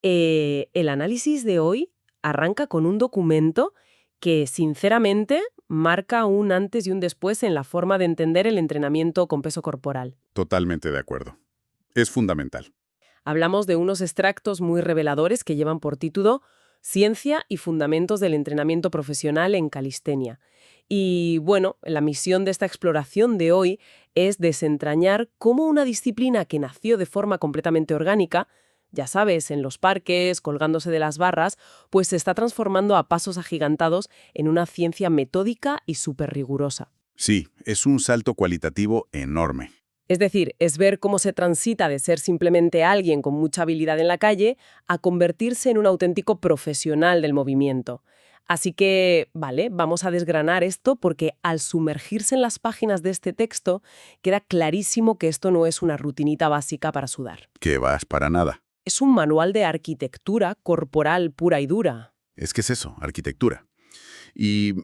El análisis de hoy arranca con un documento que, sinceramente, marca un antes y un después en la forma de entender el entrenamiento con peso corporal. Totalmente de acuerdo. Es fundamental. Hablamos de unos extractos muy reveladores que llevan por título Ciencia y fundamentos del entrenamiento profesional en calistenia. Y bueno, la misión de esta exploración de hoy es desentrañar cómo una disciplina que nació de forma completamente orgánica, ya sabes, en los parques, colgándose de las barras, pues se está transformando a pasos agigantados en una ciencia metódica y súper rigurosa. Sí, es un salto cualitativo enorme. Es decir, es ver cómo se transita de ser simplemente alguien con mucha habilidad en la calle a convertirse en un auténtico profesional del movimiento. Así que, vale, vamos a desgranar esto porque al sumergirse en las páginas de este texto queda clarísimo que esto no es una rutinita básica para sudar. Que vas para nada. Es un manual de arquitectura corporal pura y dura. Es que es eso, arquitectura. Y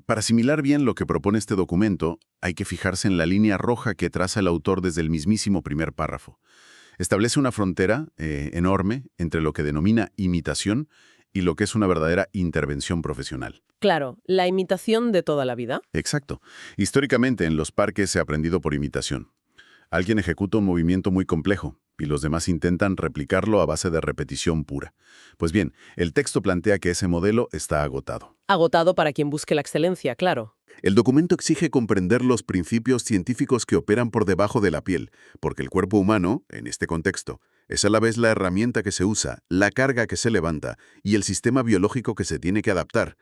para asimilar bien lo que propone este documento, hay que fijarse en la línea roja que traza el autor desde el mismísimo primer párrafo. Establece una frontera enorme entre lo que denomina imitación y lo que es una verdadera intervención profesional. Claro, la imitación de toda la vida. Exacto. Históricamente en los parques se ha aprendido por imitación. Alguien ejecuta un movimiento muy complejo y los demás intentan replicarlo a base de repetición pura. Pues bien, el texto plantea que ese modelo está agotado. Agotado para quien busque la excelencia, claro. El documento exige comprender los principios científicos que operan por debajo de la piel, porque el cuerpo humano, en este contexto, es a la vez la herramienta que se usa, la carga que se levanta y el sistema biológico que se tiene que adaptar.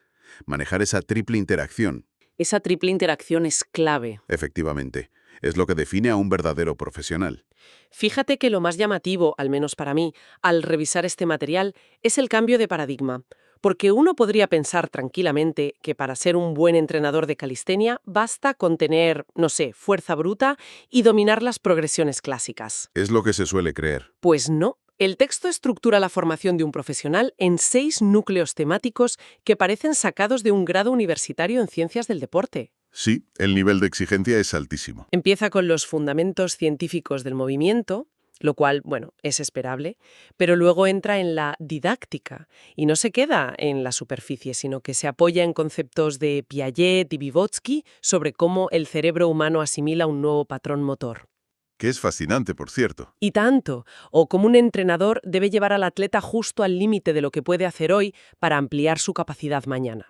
Manejar esa triple interacción. Esa triple interacción es clave. Efectivamente, es lo que define a un verdadero profesional. Fíjate que lo más llamativo, al menos para mí, al revisar este material, es el cambio de paradigma. Porque uno podría pensar tranquilamente que para ser un buen entrenador de calistenia basta con tener, no sé, fuerza bruta y dominar las progresiones clásicas. Es lo que se suele creer. Pues no. El texto estructura la formación de un profesional en 6 núcleos temáticos que parecen sacados de un grado universitario en ciencias del deporte. Sí, el nivel de exigencia es altísimo. Empieza con los fundamentos científicos del movimiento, lo cual, bueno, es esperable, pero luego entra en la didáctica y no se queda en la superficie, sino que se apoya en conceptos de Piaget y Vygotsky sobre cómo el cerebro humano asimila un nuevo patrón motor. Que es fascinante, por cierto. Y tanto, o cómo un entrenador debe llevar al atleta justo al límite de lo que puede hacer hoy para ampliar su capacidad mañana.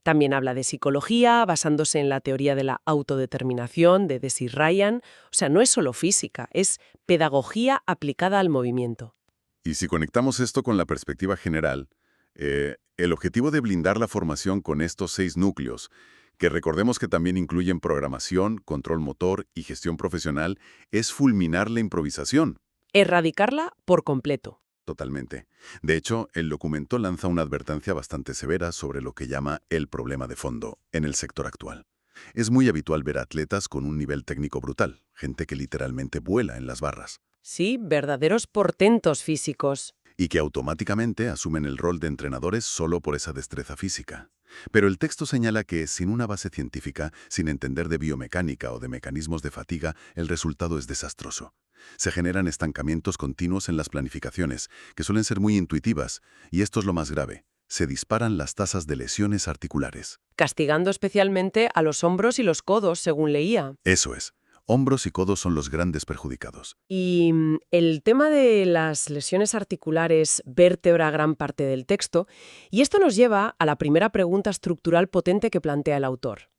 También habla de psicología, basándose en la teoría de la autodeterminación de Desi Ryan. O sea, no es solo física, es pedagogía aplicada al movimiento. Y si conectamos esto con la perspectiva general, el objetivo de blindar la formación con estos 6 núcleos, que recordemos que también incluyen programación, control motor y gestión profesional, es fulminar la improvisación. Erradicarla por completo. Totalmente. De hecho, el documento lanza una advertencia bastante severa sobre lo que llama el problema de fondo en el sector actual. Es muy habitual ver atletas con un nivel técnico brutal, gente que literalmente vuela en las barras, Sí, verdaderos portentos físicos. y que automáticamente asumen el rol de entrenadores solo por esa destreza física. Pero el texto señala que, sin una base científica, sin entender de biomecánica o de mecanismos de fatiga, el resultado es desastroso. Se generan estancamientos continuos en las planificaciones, que suelen ser muy intuitivas, y esto es lo más grave. Se disparan las tasas de lesiones articulares. Castigando especialmente a los hombros y los codos, según leía. Eso es. Hombros y codos son los grandes perjudicados. Y el tema de las lesiones articulares vértebra gran parte del texto, y esto nos lleva a la primera pregunta estructural potente que plantea el autor.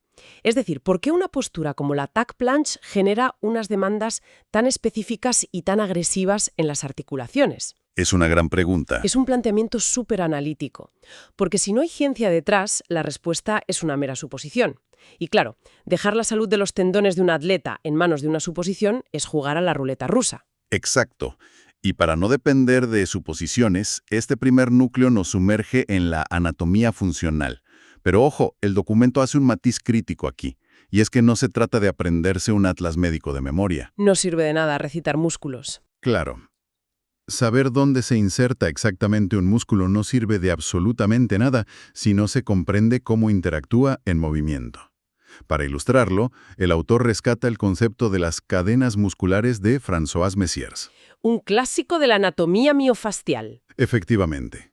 Es decir, ¿por qué una postura como la tuck planche genera unas demandas tan específicas y tan agresivas en las articulaciones? Es una gran pregunta. Es un planteamiento súper analítico, porque si no hay ciencia detrás, la respuesta es una mera suposición. Y claro, dejar la salud de los tendones de un atleta en manos de una suposición es jugar a la ruleta rusa. Exacto. Y para no depender de suposiciones, este primer núcleo nos sumerge en la anatomía funcional. Pero ojo, el documento hace un matiz crítico aquí, y es que no se trata de aprenderse un atlas médico de memoria. No sirve de nada recitar músculos. Claro. Saber dónde se inserta exactamente un músculo no sirve de absolutamente nada si no se comprende cómo interactúa en movimiento. Para ilustrarlo, el autor rescata el concepto de las cadenas musculares de François Messiers. Un clásico de la anatomía miofascial. Efectivamente.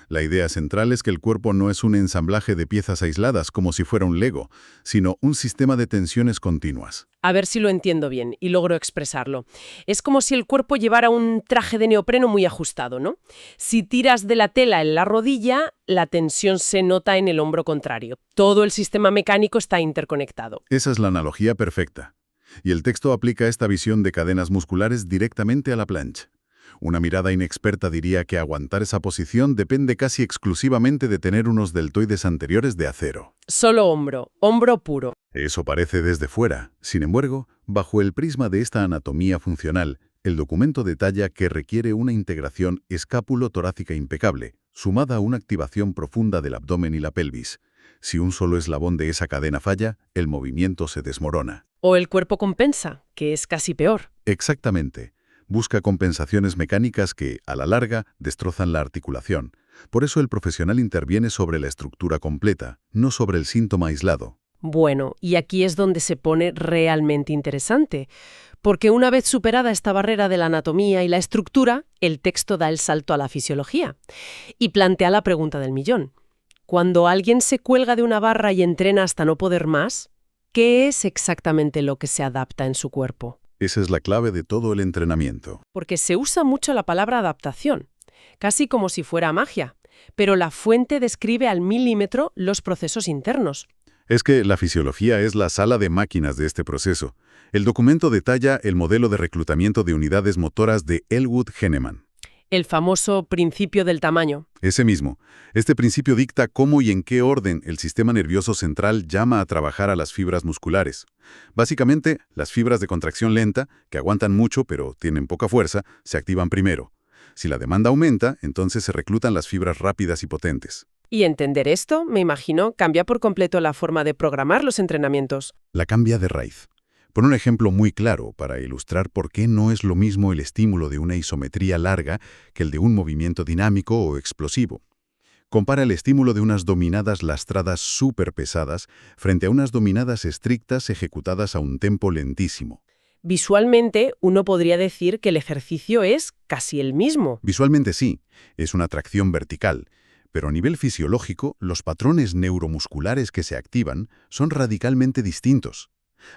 La idea central es que el cuerpo no es un ensamblaje de piezas aisladas como si fuera un Lego, sino un sistema de tensiones continuas. A ver si lo entiendo bien y logro expresarlo. Es como si el cuerpo llevara un traje de neopreno muy ajustado, ¿no? Si tiras de la tela en la rodilla, la tensión se nota en el hombro contrario. Todo el sistema mecánico está interconectado. Esa es la analogía perfecta. Y el texto aplica esta visión de cadenas musculares directamente a la plancha. Una mirada inexperta diría que aguantar esa posición depende casi exclusivamente de tener unos deltoides anteriores de acero. Solo hombro puro. Eso parece desde fuera. Sin embargo, bajo el prisma de esta anatomía funcional, el documento detalla que requiere una integración escápulo-torácica impecable, sumada a una activación profunda del abdomen y la pelvis. Si un solo eslabón de esa cadena falla, el movimiento se desmorona. O el cuerpo compensa, que es casi peor. Exactamente. Busca compensaciones mecánicas que, a la larga, destrozan la articulación. Por eso el profesional interviene sobre la estructura completa, no sobre el síntoma aislado. Bueno, y aquí es donde se pone realmente interesante, porque una vez superada esta barrera de la anatomía y la estructura, el texto da el salto a la fisiología y plantea la pregunta del millón. Cuando alguien se cuelga de una barra y entrena hasta no poder más, ¿qué es exactamente lo que se adapta en su cuerpo? Esa es la clave de todo el entrenamiento. Porque se usa mucho la palabra adaptación, casi como si fuera magia, pero la fuente describe al milímetro los procesos internos. Es que la fisiología es la sala de máquinas de este proceso. El documento detalla el modelo de reclutamiento de unidades motoras de Elwood Henneman. El famoso principio del tamaño. Ese mismo. Este principio dicta cómo y en qué orden el sistema nervioso central llama a trabajar a las fibras musculares. Básicamente, las fibras de contracción lenta, que aguantan mucho pero tienen poca fuerza, se activan primero. Si la demanda aumenta, entonces se reclutan las fibras rápidas y potentes. Y entender esto, me imagino, cambia por completo la forma de programar los entrenamientos. La cambia de raíz. Por un ejemplo muy claro para ilustrar por qué no es lo mismo el estímulo de una isometría larga que el de un movimiento dinámico o explosivo. Compara el estímulo de unas dominadas lastradas súper pesadas frente a unas dominadas estrictas ejecutadas a un tempo lentísimo. Visualmente, uno podría decir que el ejercicio es casi el mismo. Visualmente sí, es una tracción vertical, pero a nivel fisiológico, los patrones neuromusculares que se activan son radicalmente distintos.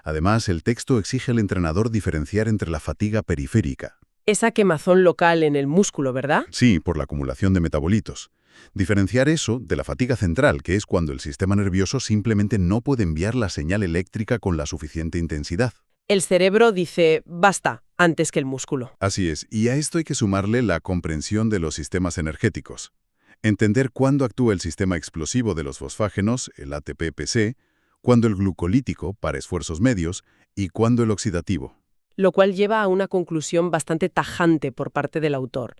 Además, el texto exige al entrenador diferenciar entre la fatiga periférica. Esa quemazón local en el músculo, ¿verdad? Sí, por la acumulación de metabolitos. Diferenciar eso de la fatiga central, que es cuando el sistema nervioso simplemente no puede enviar la señal eléctrica con la suficiente intensidad. El cerebro dice, basta, antes que el músculo. Así es, y a esto hay que sumarle la comprensión de los sistemas energéticos. Entender cuándo actúa el sistema explosivo de los fosfágenos, el ATP-PC, cuándo el glucolítico, para esfuerzos medios, y cuándo el oxidativo. Lo cual lleva a una conclusión bastante tajante por parte del autor.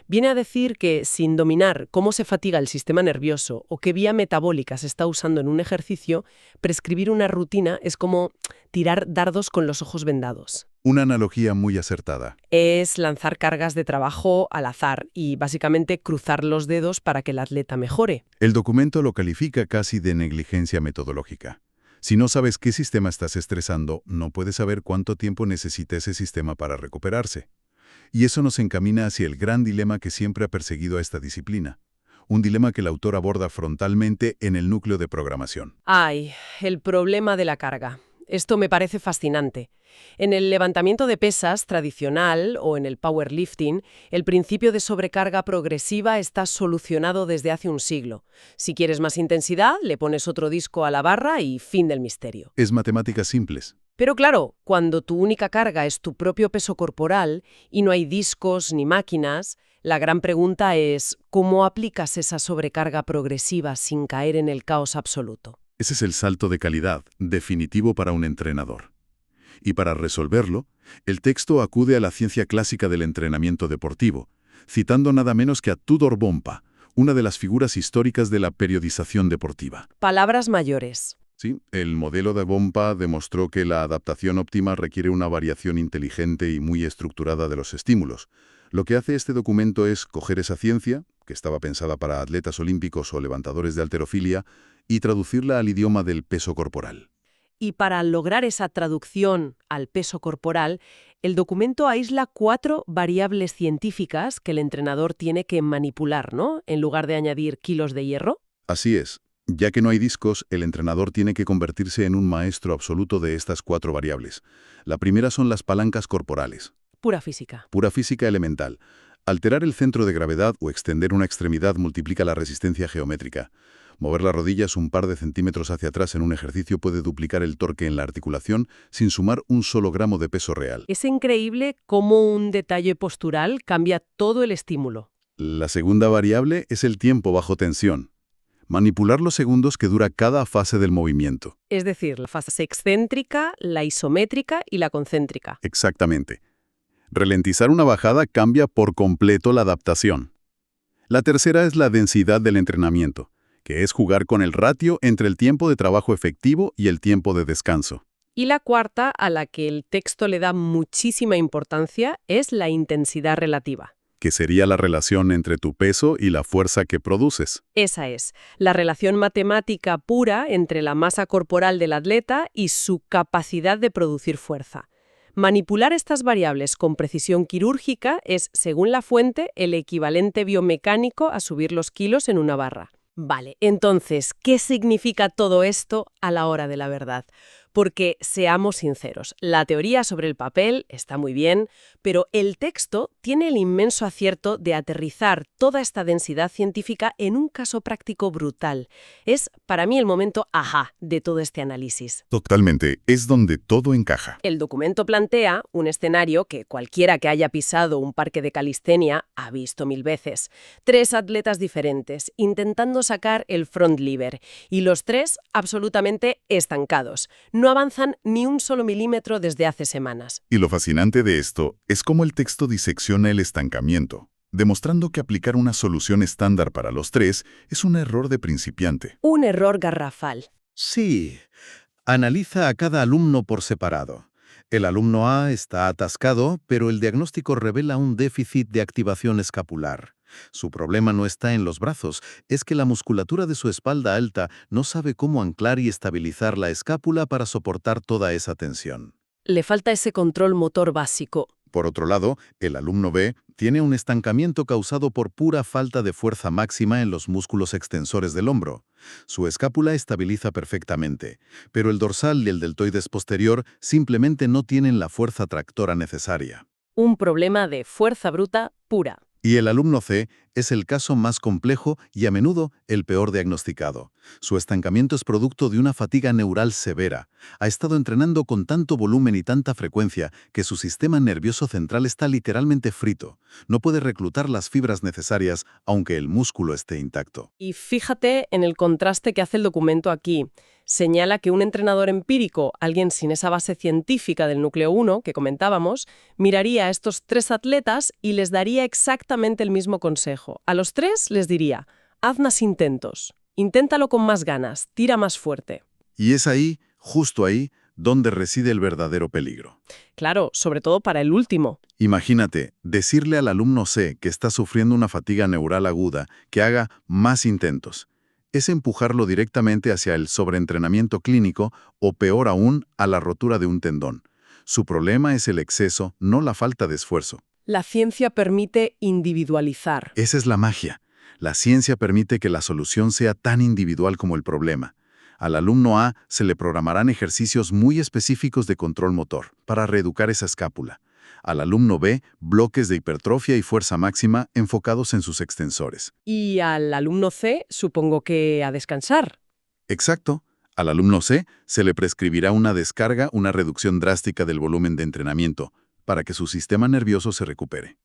Viene a decir que, sin dominar cómo se fatiga el sistema nervioso o qué vía metabólica se está usando en un ejercicio, prescribir una rutina es como tirar dardos con los ojos vendados. Una analogía muy acertada. Es lanzar cargas de trabajo al azar y básicamente cruzar los dedos para que el atleta mejore. El documento lo califica casi de negligencia metodológica. Si no sabes qué sistema estás estresando, no puedes saber cuánto tiempo necesita ese sistema para recuperarse. Y eso nos encamina hacia el gran dilema que siempre ha perseguido a esta disciplina. Un dilema que el autor aborda frontalmente en el núcleo de programación. ¡Ay! El problema de la carga. Esto me parece fascinante. En el levantamiento de pesas tradicional o en el powerlifting, el principio de sobrecarga progresiva está solucionado desde hace un siglo. Si quieres más intensidad, le pones otro disco a la barra y fin del misterio. Es matemáticas simples. Pero claro, cuando tu única carga es tu propio peso corporal y no hay discos ni máquinas, la gran pregunta es ¿cómo aplicas esa sobrecarga progresiva sin caer en el caos absoluto? Ese es el salto de calidad definitivo para un entrenador. Y para resolverlo, el texto acude a la ciencia clásica del entrenamiento deportivo, citando nada menos que a Tudor Bompa, una de las figuras históricas de la periodización deportiva. Palabras mayores. Sí, el modelo de Bompa demostró que la adaptación óptima requiere una variación inteligente y muy estructurada de los estímulos. Lo que hace este documento es coger esa ciencia, que estaba pensada para atletas olímpicos o levantadores de halterofilia, y traducirla al idioma del peso corporal. Y para lograr esa traducción al peso corporal, el documento aísla 4 variables científicas que el entrenador tiene que manipular, ¿no? En lugar de añadir kilos de hierro. Así es. Ya que no hay discos, el entrenador tiene que convertirse en un maestro absoluto de estas 4 variables. La primera son las palancas corporales. Pura física. Pura física elemental. Alterar el centro de gravedad o extender una extremidad multiplica la resistencia geométrica. Mover las rodillas un par de centímetros hacia atrás en un ejercicio puede duplicar el torque en la articulación sin sumar un solo gramo de peso real. Es increíble cómo un detalle postural cambia todo el estímulo. La segunda variable es el tiempo bajo tensión. Manipular los segundos que dura cada fase del movimiento. Es decir, la fase excéntrica, la isométrica y la concéntrica. Exactamente. Ralentizar una bajada cambia por completo la adaptación. La tercera es la densidad del entrenamiento, que es jugar con el ratio entre el tiempo de trabajo efectivo y el tiempo de descanso. Y la cuarta, a la que el texto le da muchísima importancia, es la intensidad relativa. Que sería la relación entre tu peso y la fuerza que produces. Esa es, la relación matemática pura entre la masa corporal del atleta y su capacidad de producir fuerza. Manipular estas variables con precisión quirúrgica es, según la fuente, el equivalente biomecánico a subir los kilos en una barra. Vale, entonces, ¿qué significa todo esto a la hora de la verdad? Porque, seamos sinceros, la teoría sobre el papel está muy bien, pero el texto tiene el inmenso acierto de aterrizar toda esta densidad científica en un caso práctico brutal. Es, para mí, el momento ajá de todo este análisis. Totalmente, es donde todo encaja. El documento plantea un escenario que cualquiera que haya pisado un parque de calistenia ha visto 1000 veces. 3 atletas diferentes, intentando sacar el front lever, y los 3 absolutamente estancados. No avanzan ni un solo milímetro desde hace semanas. Y lo fascinante de esto es cómo el texto disecciona el estancamiento, demostrando que aplicar una solución estándar para los 3 es un error de principiante. Un error garrafal. Sí. Analiza a cada alumno por separado. El alumno A está atascado, pero el diagnóstico revela un déficit de activación escapular. Su problema no está en los brazos, es que la musculatura de su espalda alta no sabe cómo anclar y estabilizar la escápula para soportar toda esa tensión. Le falta ese control motor básico. Por otro lado, el alumno B tiene un estancamiento causado por pura falta de fuerza máxima en los músculos extensores del hombro. Su escápula estabiliza perfectamente, pero el dorsal y el deltoides posterior simplemente no tienen la fuerza tractora necesaria. Un problema de fuerza bruta pura. Y el alumno C es el caso más complejo y a menudo el peor diagnosticado. Su estancamiento es producto de una fatiga neural severa. Ha estado entrenando con tanto volumen y tanta frecuencia que su sistema nervioso central está literalmente frito. No puede reclutar las fibras necesarias aunque el músculo esté intacto. Y fíjate en el contraste que hace el documento aquí. Señala que un entrenador empírico, alguien sin esa base científica del núcleo 1 que comentábamos, miraría a estos 3 atletas y les daría exactamente el mismo consejo. A los 3 les diría, haz más intentos, inténtalo con más ganas, tira más fuerte. Y es ahí, justo ahí, donde reside el verdadero peligro. Claro, sobre todo para el último. Imagínate, decirle al alumno C que está sufriendo una fatiga neural aguda que haga más intentos. Es empujarlo directamente hacia el sobreentrenamiento clínico o, peor aún, a la rotura de un tendón. Su problema es el exceso, no la falta de esfuerzo. La ciencia permite individualizar. Esa es la magia. La ciencia permite que la solución sea tan individual como el problema. Al alumno A se le programarán ejercicios muy específicos de control motor para reeducar esa escápula. Al alumno B, bloques de hipertrofia y fuerza máxima enfocados en sus extensores. Y al alumno C, supongo que a descansar. Exacto. Al alumno C se le prescribirá una descarga, una reducción drástica del volumen de entrenamiento, para que su sistema nervioso se recupere.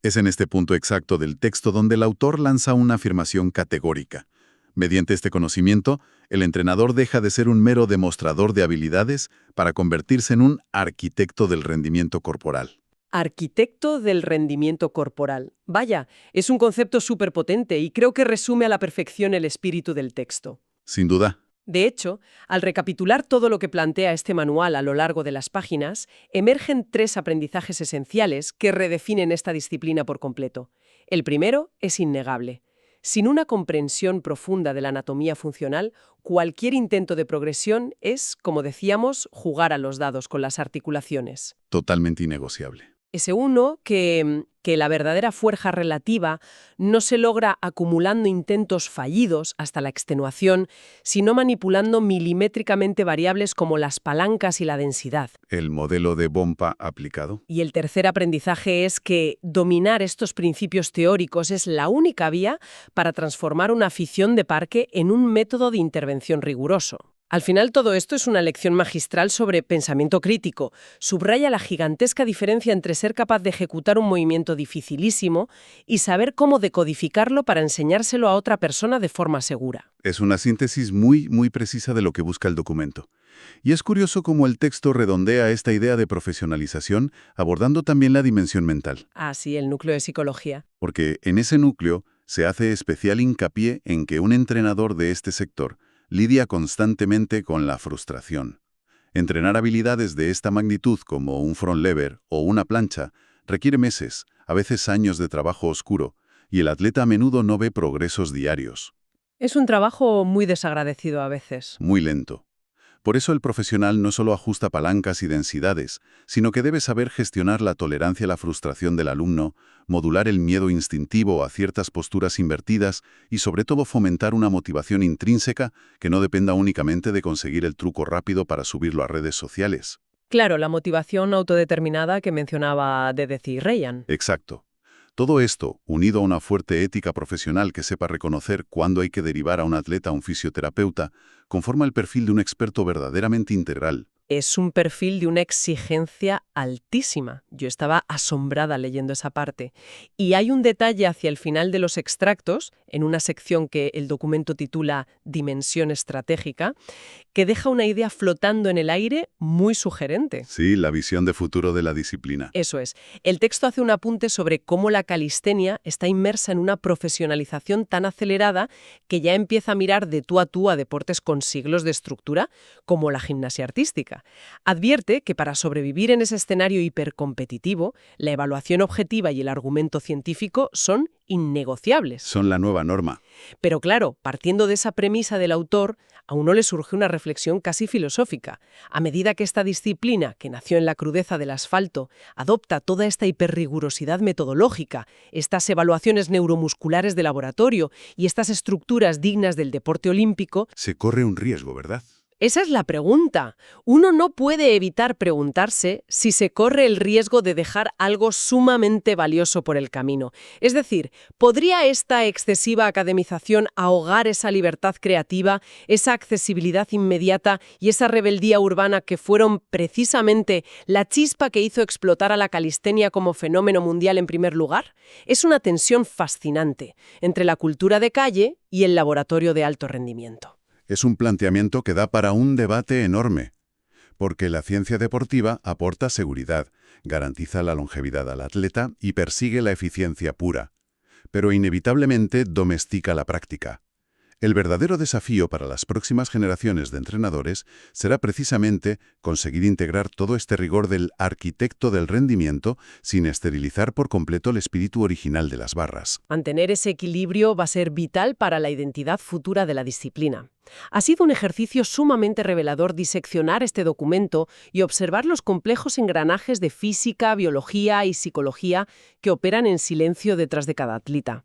Es en este punto exacto del texto donde el autor lanza una afirmación categórica. Mediante este conocimiento, el entrenador deja de ser un mero demostrador de habilidades para convertirse en un arquitecto del rendimiento corporal. Arquitecto del rendimiento corporal. Vaya, es un concepto súper potente y creo que resume a la perfección el espíritu del texto. Sin duda. De hecho, al recapitular todo lo que plantea este manual a lo largo de las páginas, emergen 3 aprendizajes esenciales que redefinen esta disciplina por completo. El primero es innegable. Sin una comprensión profunda de la anatomía funcional, cualquier intento de progresión es, como decíamos, jugar a los dados con las articulaciones. Totalmente innegociable. Ese uno que la verdadera fuerza relativa no se logra acumulando intentos fallidos hasta la extenuación, sino manipulando milimétricamente variables como las palancas y la densidad. El modelo de Bompa aplicado. Y el tercer aprendizaje es que dominar estos principios teóricos es la única vía para transformar una afición de parque en un método de intervención riguroso. Al final, todo esto es una lección magistral sobre pensamiento crítico. Subraya la gigantesca diferencia entre ser capaz de ejecutar un movimiento dificilísimo y saber cómo decodificarlo para enseñárselo a otra persona de forma segura. Es una síntesis muy precisa de lo que busca el documento. Y es curioso cómo el texto redondea esta idea de profesionalización, abordando también la dimensión mental. Ah, sí, el núcleo de psicología. Porque en ese núcleo se hace especial hincapié en que un entrenador de este sector lidia constantemente con la frustración. Entrenar habilidades de esta magnitud como un front lever o una plancha requiere meses, a veces años de trabajo oscuro, y el atleta a menudo no ve progresos diarios. Es un trabajo muy desagradecido a veces. Muy lento. Por eso el profesional no solo ajusta palancas y densidades, sino que debe saber gestionar la tolerancia a la frustración del alumno, modular el miedo instintivo a ciertas posturas invertidas y sobre todo fomentar una motivación intrínseca que no dependa únicamente de conseguir el truco rápido para subirlo a redes sociales. Claro, la motivación autodeterminada que mencionaba Dedeci y Ryan. Exacto. Todo esto, unido a una fuerte ética profesional que sepa reconocer cuándo hay que derivar a un atleta a un fisioterapeuta, conforma el perfil de un experto verdaderamente integral. Es un perfil de una exigencia altísima. Yo estaba asombrada leyendo esa parte. Y hay un detalle hacia el final de los extractos, en una sección que el documento titula Dimensión estratégica, que deja una idea flotando en el aire muy sugerente. Sí, la visión de futuro de la disciplina. Eso es. El texto hace un apunte sobre cómo la calistenia está inmersa en una profesionalización tan acelerada que ya empieza a mirar de tú a deportes con siglos de estructura, como la gimnasia artística. Advierte que para sobrevivir en ese escenario hipercompetitivo, la evaluación objetiva y el argumento científico son innegociables. Son la nueva norma. Pero claro, partiendo de esa premisa del autor, a uno le surge una reflexión casi filosófica. A medida que esta disciplina, que nació en la crudeza del asfalto, adopta toda esta hiperrigurosidad metodológica, estas evaluaciones neuromusculares de laboratorio y estas estructuras dignas del deporte olímpico, Se corre un riesgo, ¿verdad? esa es la pregunta. Uno no puede evitar preguntarse si se corre el riesgo de dejar algo sumamente valioso por el camino. Es decir, ¿podría esta excesiva academización ahogar esa libertad creativa, esa accesibilidad inmediata y esa rebeldía urbana que fueron precisamente la chispa que hizo explotar a la calistenia como fenómeno mundial en primer lugar? Es una tensión fascinante entre la cultura de calle y el laboratorio de alto rendimiento. Es un planteamiento que da para un debate enorme, porque la ciencia deportiva aporta seguridad, garantiza la longevidad al atleta y persigue la eficiencia pura, pero inevitablemente domestica la práctica. El verdadero desafío para las próximas generaciones de entrenadores será precisamente conseguir integrar todo este rigor del arquitecto del rendimiento sin esterilizar por completo el espíritu original de las barras. Mantener ese equilibrio va a ser vital para la identidad futura de la disciplina. Ha sido un ejercicio sumamente revelador diseccionar este documento y observar los complejos engranajes de física, biología y psicología que operan en silencio detrás de cada atleta.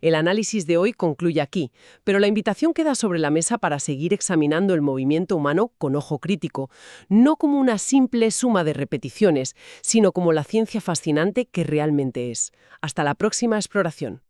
El análisis de hoy concluye aquí, pero la invitación queda sobre la mesa para seguir examinando el movimiento humano con ojo crítico, no como una simple suma de repeticiones, sino como la ciencia fascinante que realmente es. Hasta la próxima exploración.